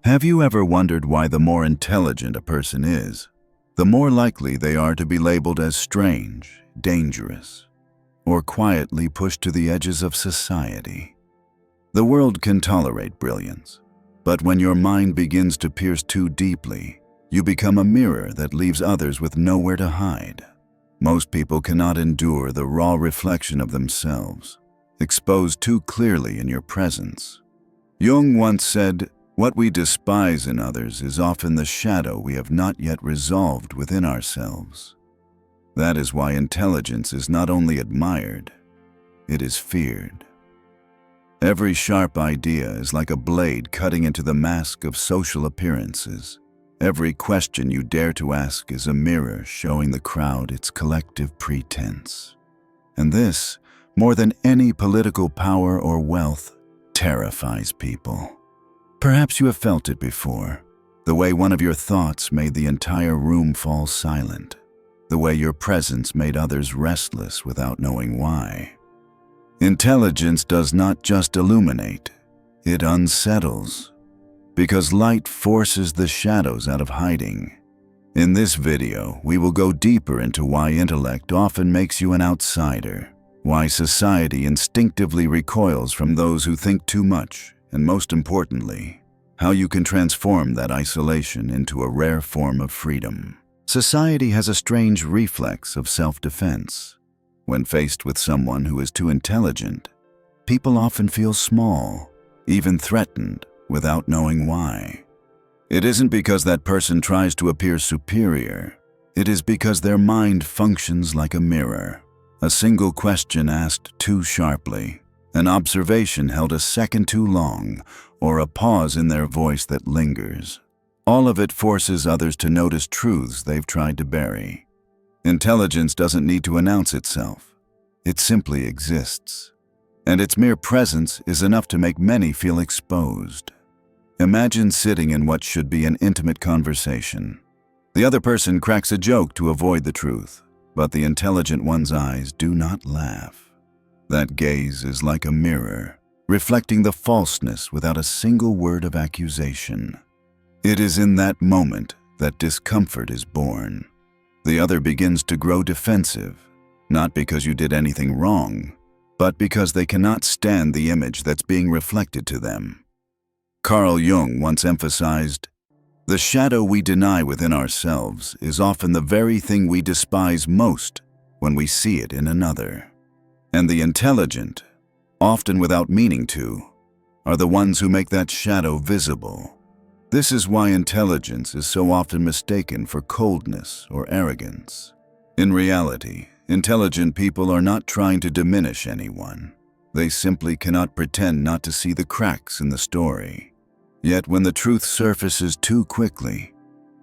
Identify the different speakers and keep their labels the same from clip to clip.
Speaker 1: Have you ever wondered why the more intelligent a person is, the more likely they are to be labeled as strange, dangerous, or quietly pushed to the edges of society? The world can tolerate brilliance, but when your mind begins to pierce too deeply, you become a mirror that leaves others with nowhere to hide. Most people cannot endure the raw reflection of themselves, exposed too clearly in your presence. Jung once said, "What we despise in others is often the shadow we have not yet resolved within ourselves." That is why intelligence is not only admired, it is feared. Every sharp idea is like a blade cutting into the mask of social appearances. Every question you dare to ask is a mirror showing the crowd its collective pretense. And this, more than any political power or wealth, terrifies people. Perhaps you have felt it before, the way one of your thoughts made the entire room fall silent, the way your presence made others restless without knowing why. Intelligence does not just illuminate, it unsettles, because light forces the shadows out of hiding. In this video, we will go deeper into why intellect often makes you an outsider, why society instinctively recoils from those who think too much, and most importantly, how you can transform that isolation into a rare form of freedom. Society has a strange reflex of self-defense. When faced with someone who is too intelligent, people often feel small, even threatened, without knowing why. It isn't because that person tries to appear superior. It is because their mind functions like a mirror. A single question asked too sharply, an observation held a second too long, or a pause in their voice that lingers. All of it forces others to notice truths they've tried to bury. Intelligence doesn't need to announce itself. It simply exists. And its mere presence is enough to make many feel exposed. Imagine sitting in what should be an intimate conversation. The other person cracks a joke to avoid the truth, but the intelligent one's eyes do not laugh. That gaze is like a mirror, reflecting the falseness without a single word of accusation. It is in that moment that discomfort is born. The other begins to grow defensive, not because you did anything wrong, but because they cannot stand the image that's being reflected to them. Carl Jung once emphasized, "The shadow we deny within ourselves is often the very thing we despise most when we see it in another." And the intelligent, often without meaning to, are the ones who make that shadow visible. This is why intelligence is so often mistaken for coldness or arrogance. In reality, intelligent people are not trying to diminish anyone. They simply cannot pretend not to see the cracks in the story. Yet when the truth surfaces too quickly,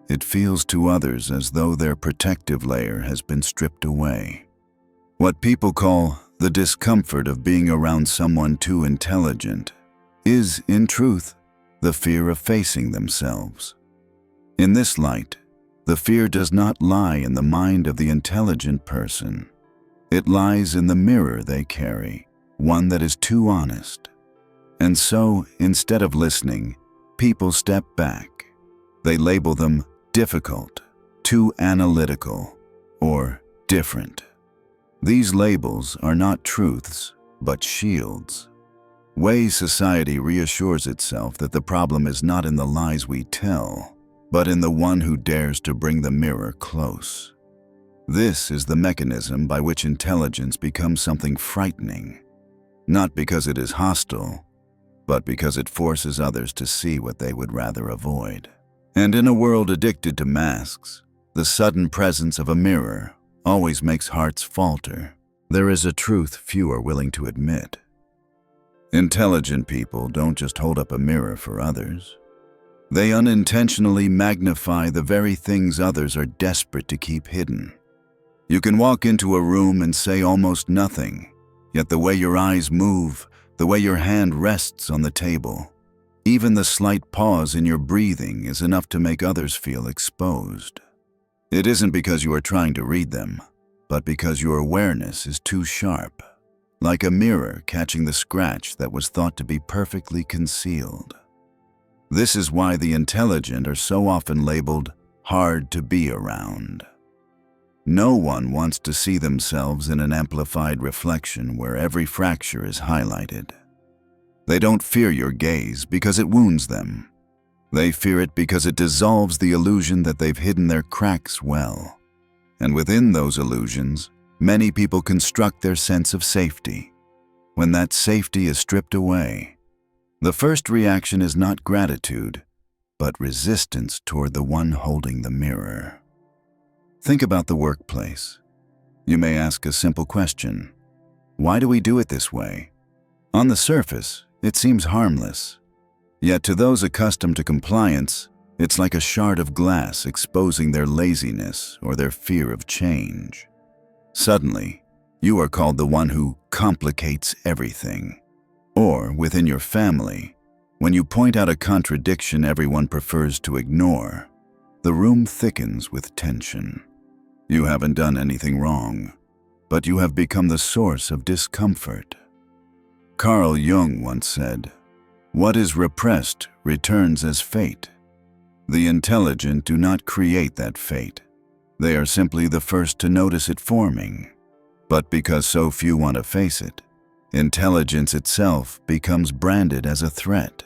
Speaker 1: it feels to others as though their protective layer has been stripped away. What people call the discomfort of being around someone too intelligent is, in truth, the fear of facing themselves. In this light, the fear does not lie in the mind of the intelligent person. It lies in the mirror they carry, one that is too honest. And so, instead of listening, people step back. They label them difficult, too analytical, or different. These labels are not truths, but shields. Ways society reassures itself that the problem is not in the lies we tell, but in the one who dares to bring the mirror close. This is the mechanism by which intelligence becomes something frightening, not because it is hostile, but because it forces others to see what they would rather avoid. And in a world addicted to masks, the sudden presence of a mirror always makes hearts falter. There is a truth few are willing to admit. Intelligent people don't just hold up a mirror for others. They unintentionally magnify the very things others are desperate to keep hidden. You can walk into a room and say almost nothing, yet the way your eyes move, the way your hand rests on the table, even the slight pause in your breathing is enough to make others feel exposed. It isn't because you are trying to read them, but because your awareness is too sharp, like a mirror catching the scratch that was thought to be perfectly concealed. This is why the intelligent are so often labeled hard to be around. No one wants to see themselves in an amplified reflection where every fracture is highlighted. They don't fear your gaze because it wounds them. They fear it because it dissolves the illusion that they've hidden their cracks well. And within those illusions, many people construct their sense of safety. When that safety is stripped away, the first reaction is not gratitude, but resistance toward the one holding the mirror. Think about the workplace. You may ask a simple question: why do we do it this way? On the surface, it seems harmless. Yet to those accustomed to compliance, it's like a shard of glass exposing their laziness or their fear of change. Suddenly, you are called the one who complicates everything. Or within your family, when you point out a contradiction everyone prefers to ignore, the room thickens with tension. You haven't done anything wrong, but you have become the source of discomfort. Carl Jung once said, "What is repressed returns as fate." The intelligent do not create that fate. They are simply the first to notice it forming. But because so few want to face it, intelligence itself becomes branded as a threat.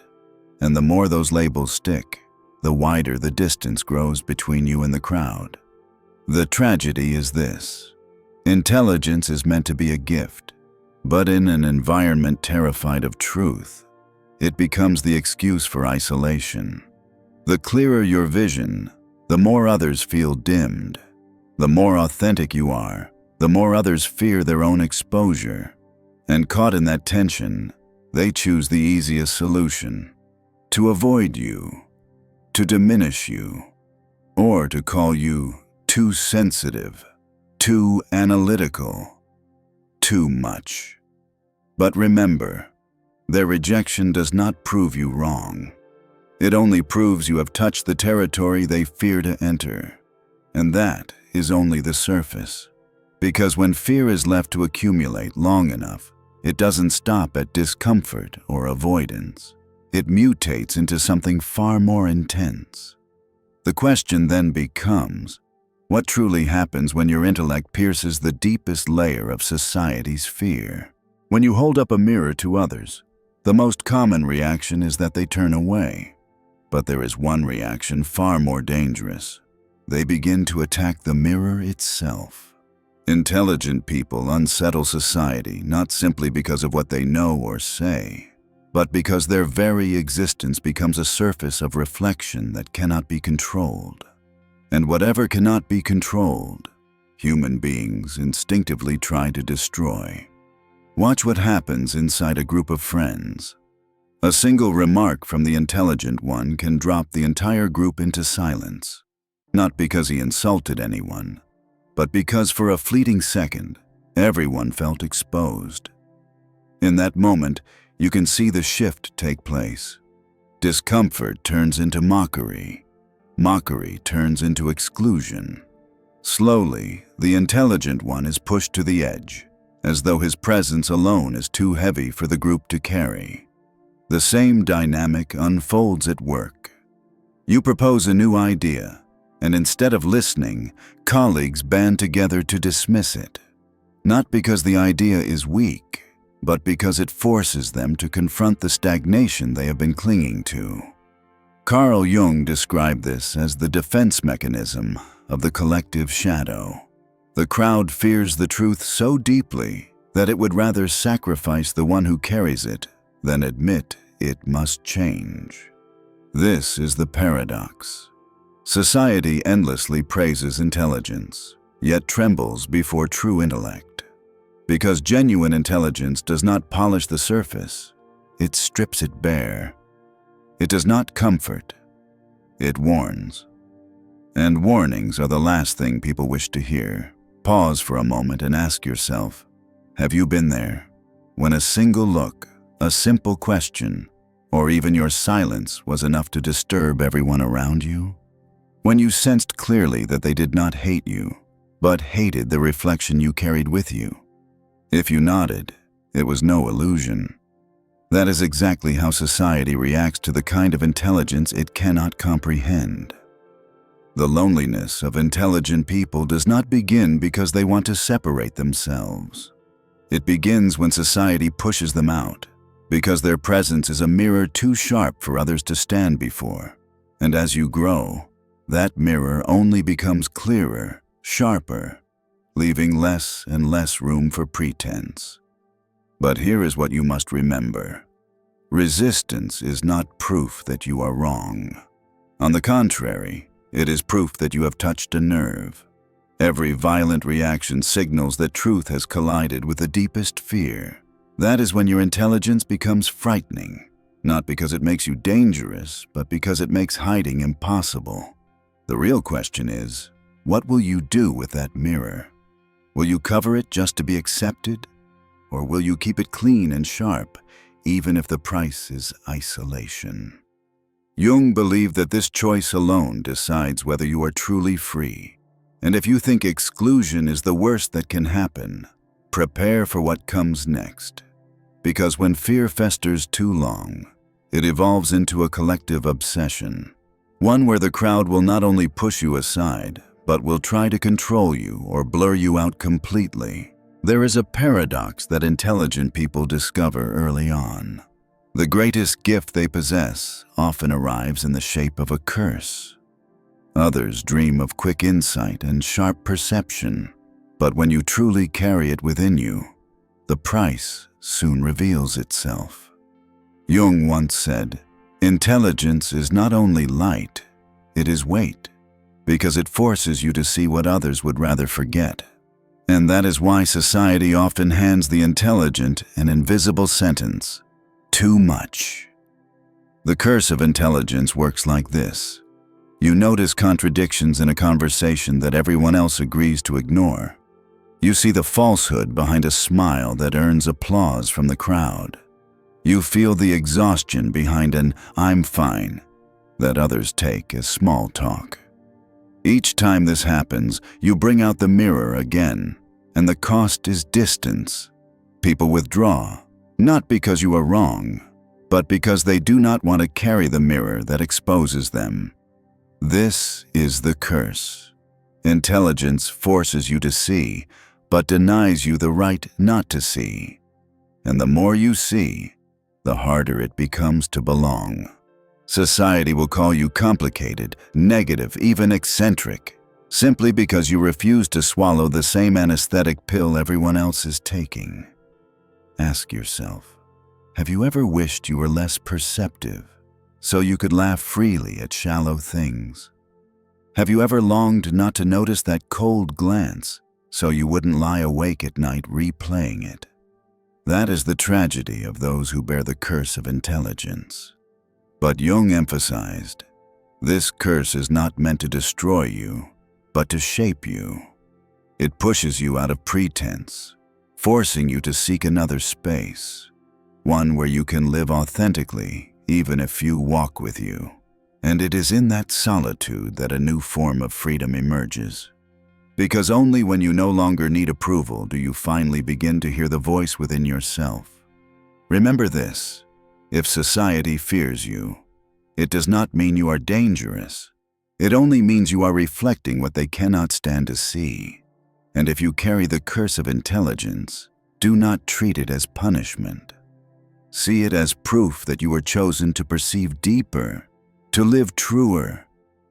Speaker 1: And the more those labels stick, the wider the distance grows between you and the crowd. The tragedy is this: intelligence is meant to be a gift, but in an environment terrified of truth, it becomes the excuse for isolation. The clearer your vision, the more others feel dimmed. The more authentic you are, the more others fear their own exposure. And caught in that tension, they choose the easiest solution: to avoid you, to diminish you, or to call you too sensitive, too analytical, too much. But remember, their rejection does not prove you wrong. It only proves you have touched the territory they fear to enter. And that is only the surface. Because when fear is left to accumulate long enough, it doesn't stop at discomfort or avoidance. It mutates into something far more intense. The question then becomes, what truly happens when your intellect pierces the deepest layer of society's fear? When you hold up a mirror to others, the most common reaction is that they turn away. But there is one reaction far more dangerous. They begin to attack the mirror itself. Intelligent people unsettle society not simply because of what they know or say, but because their very existence becomes a surface of reflection that cannot be controlled. And whatever cannot be controlled, human beings instinctively try to destroy. Watch what happens inside a group of friends. A single remark from the intelligent one can drop the entire group into silence, not because he insulted anyone, but because for a fleeting second, everyone felt exposed. In that moment, you can see the shift take place. Discomfort turns into mockery. Mockery turns into exclusion. Slowly, the intelligent one is pushed to the edge, as though his presence alone is too heavy for the group to carry. The same dynamic unfolds at work. You propose a new idea, and instead of listening, colleagues band together to dismiss it. Not because the idea is weak, but because it forces them to confront the stagnation they have been clinging to. Carl Jung described this as the defense mechanism of the collective shadow. The crowd fears the truth so deeply that it would rather sacrifice the one who carries it than admit it must change. This is the paradox. Society endlessly praises intelligence, yet trembles before true intellect. Because genuine intelligence does not polish the surface, it strips it bare. It does not comfort, it warns. And warnings are the last thing people wish to hear. Pause for a moment and ask yourself, have you been there? When a single look, a simple question, or even your silence was enough to disturb everyone around you? When you sensed clearly that they did not hate you, but hated the reflection you carried with you? If you nodded, it was no illusion. That is exactly how society reacts to the kind of intelligence it cannot comprehend. The loneliness of intelligent people does not begin because they want to separate themselves. It begins when society pushes them out, because their presence is a mirror too sharp for others to stand before. And as you grow, that mirror only becomes clearer, sharper, leaving less and less room for pretense. But here is what you must remember. Resistance is not proof that you are wrong. On the contrary, it is proof that you have touched a nerve. Every violent reaction signals that truth has collided with the deepest fear. That is when your intelligence becomes frightening, not because it makes you dangerous, but because it makes hiding impossible. The real question is, what will you do with that mirror? Will you cover it just to be accepted? Or will you keep it clean and sharp, even if the price is isolation? Jung believed that this choice alone decides whether you are truly free. And if you think exclusion is the worst that can happen, prepare for what comes next. Because when fear festers too long, it evolves into a collective obsession. One where the crowd will not only push you aside, but will try to control you or blur you out completely. There is a paradox that intelligent people discover early on. The greatest gift they possess often arrives in the shape of a curse. Others dream of quick insight and sharp perception, but when you truly carry it within you, the price soon reveals itself. Jung once said, "Intelligence is not only light, it is weight, because it forces you to see what others would rather forget." And that is why society often hands the intelligent an invisible sentence: too much. The curse of intelligence works like this. You notice contradictions in a conversation that everyone else agrees to ignore. You see the falsehood behind a smile that earns applause from the crowd. You feel the exhaustion behind an "I'm fine" that others take as small talk. Each time this happens, you bring out the mirror again, and the cost is distance. People withdraw, not because you are wrong, but because they do not want to carry the mirror that exposes them. This is the curse. Intelligence forces you to see, but denies you the right not to see. And the more you see, the harder it becomes to belong. Society will call you complicated, negative, even eccentric, simply because you refuse to swallow the same anesthetic pill everyone else is taking. Ask yourself, have you ever wished you were less perceptive, so you could laugh freely at shallow things? Have you ever longed not to notice that cold glance, so you wouldn't lie awake at night replaying it? That is the tragedy of those who bear the curse of intelligence. But Jung emphasized, this curse is not meant to destroy you, but to shape you. It pushes you out of pretense, forcing you to seek another space, one where you can live authentically, even if few walk with you. And it is in that solitude that a new form of freedom emerges. Because only when you no longer need approval do you finally begin to hear the voice within yourself. Remember this, if society fears you, it does not mean you are dangerous. It only means you are reflecting what they cannot stand to see. And if you carry the curse of intelligence, do not treat it as punishment. See it as proof that you were chosen to perceive deeper, to live truer,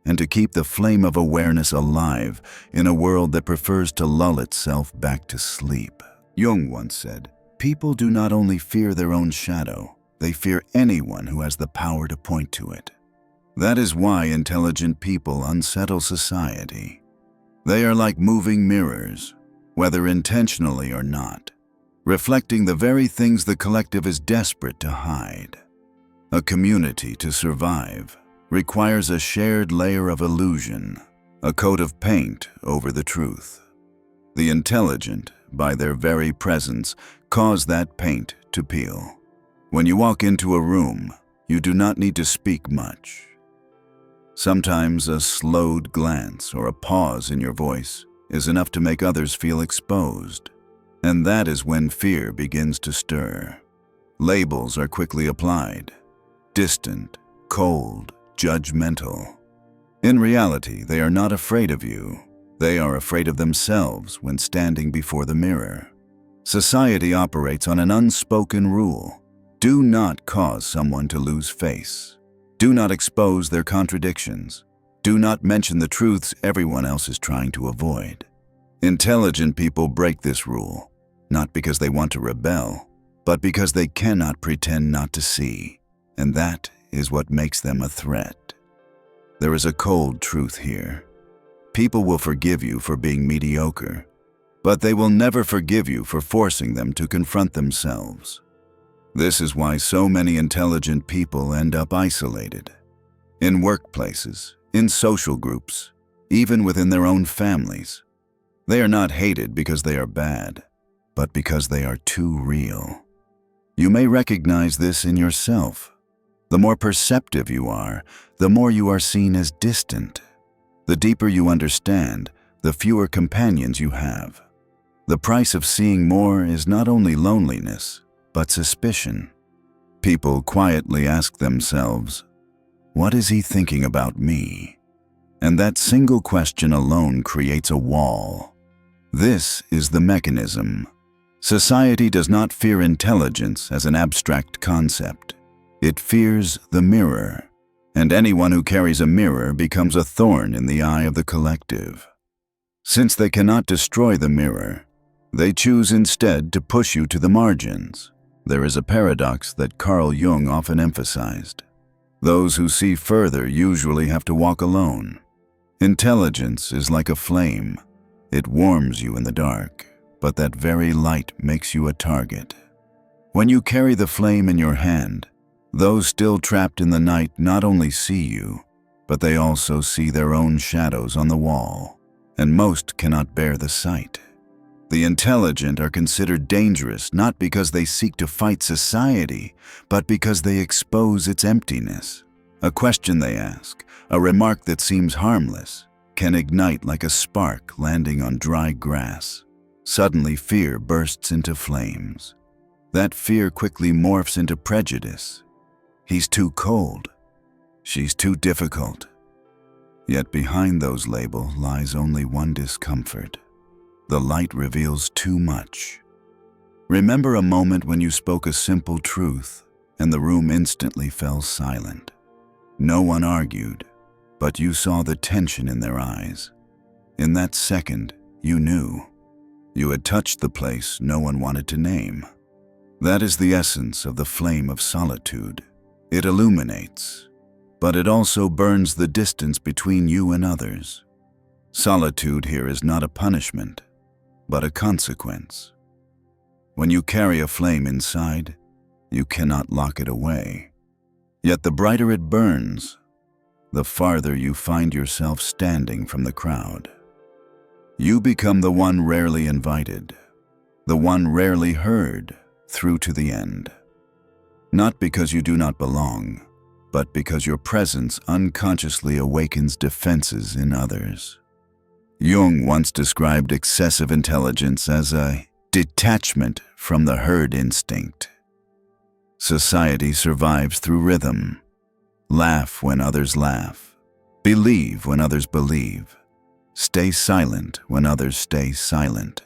Speaker 1: and to keep the flame of awareness alive in a world that prefers to lull itself back to sleep. Jung once said, "People do not only fear their own shadow, they fear anyone who has the power to point to it." That is why intelligent people unsettle society. They are like moving mirrors, whether intentionally or not, reflecting the very things the collective is desperate to hide. A community to survive requires a shared layer of illusion, a coat of paint over the truth. The intelligent, by their very presence, cause that paint to peel. When you walk into a room, you do not need to speak much. Sometimes a slowed glance or a pause in your voice is enough to make others feel exposed. And that is when fear begins to stir. Labels are quickly applied: distant, cold, judgmental. In reality, they are not afraid of you. They are afraid of themselves when standing before the mirror. Society operates on an unspoken rule: do not cause someone to lose face. Do not expose their contradictions. Do not mention the truths everyone else is trying to avoid. Intelligent people break this rule, not because they want to rebel, but because they cannot pretend not to see, and that is what makes them a threat. There is a cold truth here. People will forgive you for being mediocre, but they will never forgive you for forcing them to confront themselves. This is why so many intelligent people end up isolated. In workplaces, in social groups, even within their own families. They are not hated because they are bad, but because they are too real. You may recognize this in yourself. The more perceptive you are, the more you are seen as distant. The deeper you understand, the fewer companions you have. The price of seeing more is not only loneliness, but suspicion. People quietly ask themselves, "What is he thinking about me?" And that single question alone creates a wall. This is the mechanism. Society does not fear intelligence as an abstract concept. It fears the mirror, and anyone who carries a mirror becomes a thorn in the eye of the collective. Since they cannot destroy the mirror, they choose instead to push you to the margins. There is a paradox that Carl Jung often emphasized. Those who see further usually have to walk alone. Intelligence is like a flame. It warms you in the dark, but that very light makes you a target. When you carry the flame in your hand, those still trapped in the night not only see you, but they also see their own shadows on the wall, and most cannot bear the sight. The intelligent are considered dangerous not because they seek to fight society, but because they expose its emptiness. A question they ask, a remark that seems harmless, can ignite like a spark landing on dry grass. Suddenly, fear bursts into flames. That fear quickly morphs into prejudice. He's too cold. She's too difficult. Yet behind those labels lies only one discomfort. The light reveals too much. Remember a moment when you spoke a simple truth and the room instantly fell silent. No one argued, but you saw the tension in their eyes. In that second, you knew. You had touched the place no one wanted to name. That is the essence of the flame of solitude. It illuminates, but it also burns the distance between you and others. Solitude here is not a punishment, but a consequence. When you carry a flame inside, you cannot lock it away. Yet the brighter it burns, the farther you find yourself standing from the crowd. You become the one rarely invited, the one rarely heard through to the end. Not because you do not belong, but because your presence unconsciously awakens defenses in others. Jung once described excessive intelligence as a detachment from the herd instinct. Society survives through rhythm. Laugh when others laugh. Believe when others believe. Stay silent when others stay silent.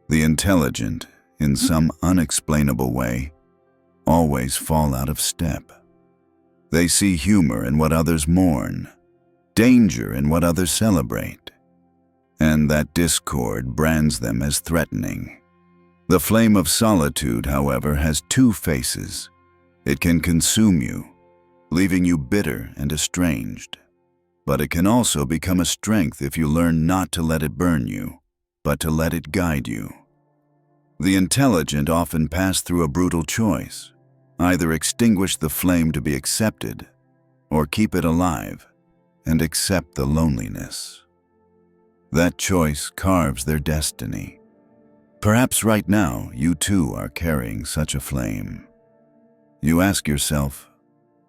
Speaker 1: The intelligent, in some unexplainable way, always fall out of step. They see humor in what others mourn, danger in what others celebrate, and that discord brands them as threatening. The flame of solitude, however, has two faces. It can consume you, leaving you bitter and estranged. But it can also become a strength if you learn not to let it burn you, but to let it guide you. The intelligent often pass through a brutal choice: either extinguish the flame to be accepted, or keep it alive and accept the loneliness. That choice carves their destiny. Perhaps right now you too are carrying such a flame. You ask yourself,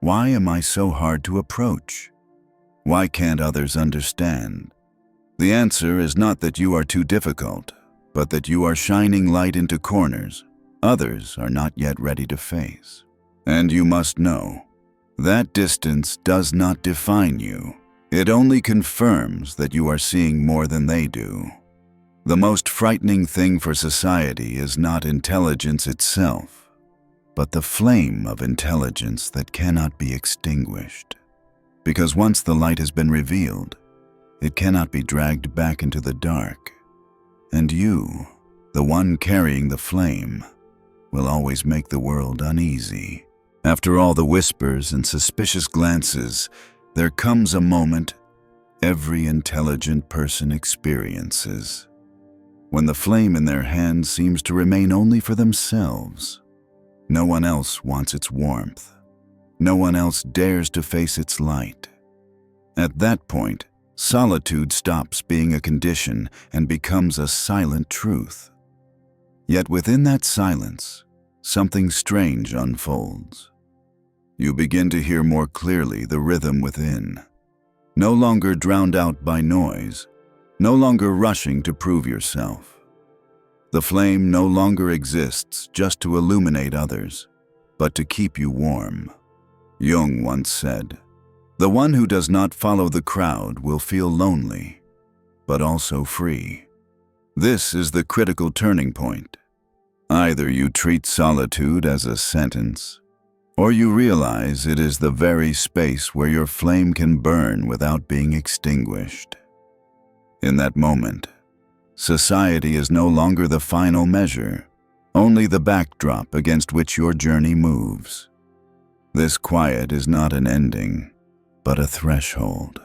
Speaker 1: why am I so hard to approach? Why can't others understand? The answer is not that you are too difficult, but that you are shining light into corners others are not yet ready to face. And you must know, that distance does not define you. It only confirms that you are seeing more than they do. The most frightening thing for society is not intelligence itself, but the flame of intelligence that cannot be extinguished. Because once the light has been revealed, it cannot be dragged back into the dark. And you, the one carrying the flame, will always make the world uneasy. After all the whispers and suspicious glances, there comes a moment every intelligent person experiences, when the flame in their hand seems to remain only for themselves. No one else wants its warmth. No one else dares to face its light. At that point, solitude stops being a condition and becomes a silent truth. Yet within that silence, something strange unfolds. You begin to hear more clearly the rhythm within, no longer drowned out by noise, no longer rushing to prove yourself. The flame no longer exists just to illuminate others, but to keep you warm. Jung once said, "The one who does not follow the crowd will feel lonely, but also free." This is the critical turning point. Either you treat solitude as a sentence, or you realize it is the very space where your flame can burn without being extinguished. In that moment, society is no longer the final measure, only the backdrop against which your journey moves. This quiet is not an ending, but a threshold.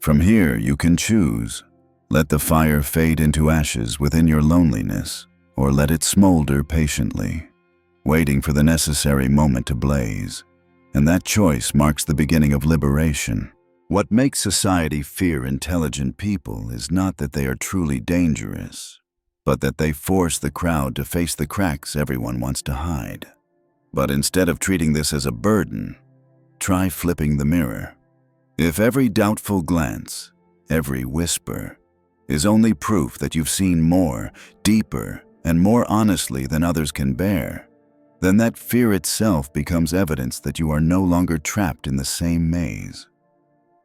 Speaker 1: From here you can choose. Let the fire fade into ashes within your loneliness, or let it smolder patiently, waiting for the necessary moment to blaze. And that choice marks the beginning of liberation. What makes society fear intelligent people is not that they are truly dangerous, but that they force the crowd to face the cracks everyone wants to hide. But instead of treating this as a burden, try flipping the mirror. If every doubtful glance, every whisper, is only proof that you've seen more, deeper, and more honestly than others can bear, then that fear itself becomes evidence that you are no longer trapped in the same maze.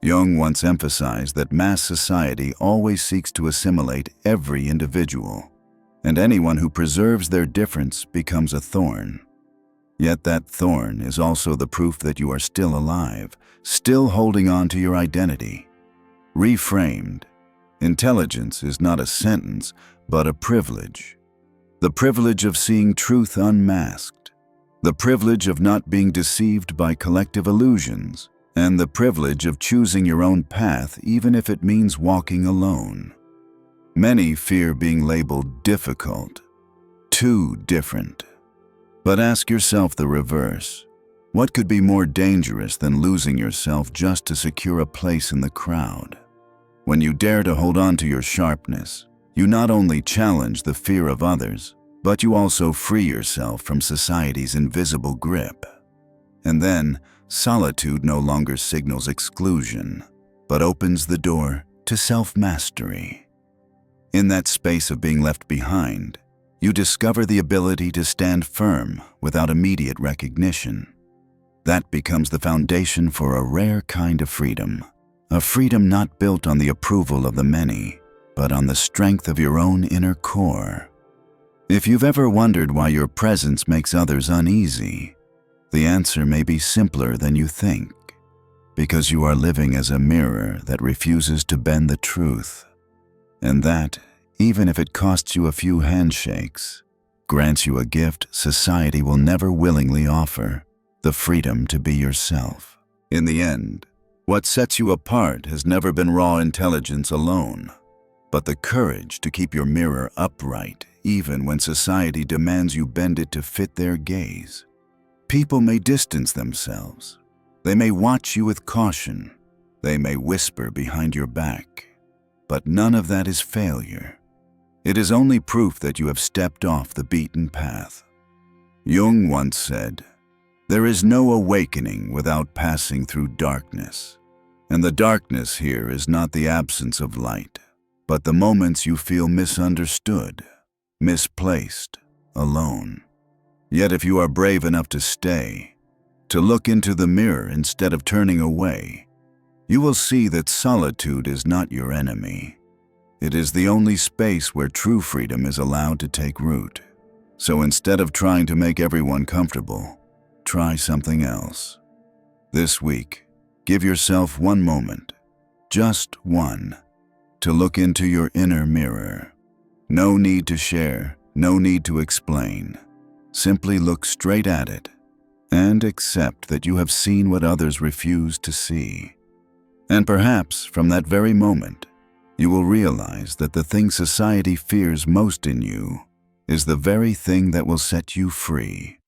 Speaker 1: Jung once emphasized that mass society always seeks to assimilate every individual, and anyone who preserves their difference becomes a thorn. Yet that thorn is also the proof that you are still alive, still holding on to your identity. Reframed, intelligence is not a sentence, but a privilege. The privilege of seeing truth unmasked, the privilege of not being deceived by collective illusions, and the privilege of choosing your own path even if it means walking alone. Many fear being labeled difficult, too different. But ask yourself the reverse. What could be more dangerous than losing yourself just to secure a place in the crowd? When you dare to hold on to your sharpness, you not only challenge the fear of others, but you also free yourself from society's invisible grip. And then, solitude no longer signals exclusion, but opens the door to self-mastery. In that space of being left behind, you discover the ability to stand firm without immediate recognition. That becomes the foundation for a rare kind of freedom, a freedom not built on the approval of the many, but on the strength of your own inner core. If you've ever wondered why your presence makes others uneasy, the answer may be simpler than you think, because you are living as a mirror that refuses to bend the truth. And that, even if it costs you a few handshakes, grants you a gift society will never willingly offer, the freedom to be yourself. In the end, what sets you apart has never been raw intelligence alone, but the courage to keep your mirror upright even when society demands you bend it to fit their gaze. People may distance themselves. They may watch you with caution. They may whisper behind your back. But none of that is failure. It is only proof that you have stepped off the beaten path. Jung once said, "There is no awakening without passing through darkness." And the darkness here is not the absence of light, but the moments you feel misunderstood, misplaced, alone. Yet if you are brave enough to stay, to look into the mirror instead of turning away, you will see that solitude is not your enemy. It is the only space where true freedom is allowed to take root. So instead of trying to make everyone comfortable, try something else. This week, give yourself one moment, just one, to look into your inner mirror. No need to share, no need to explain. Simply look straight at it and accept that you have seen what others refuse to see. And perhaps from that very moment, you will realize that the thing society fears most in you is the very thing that will set you free.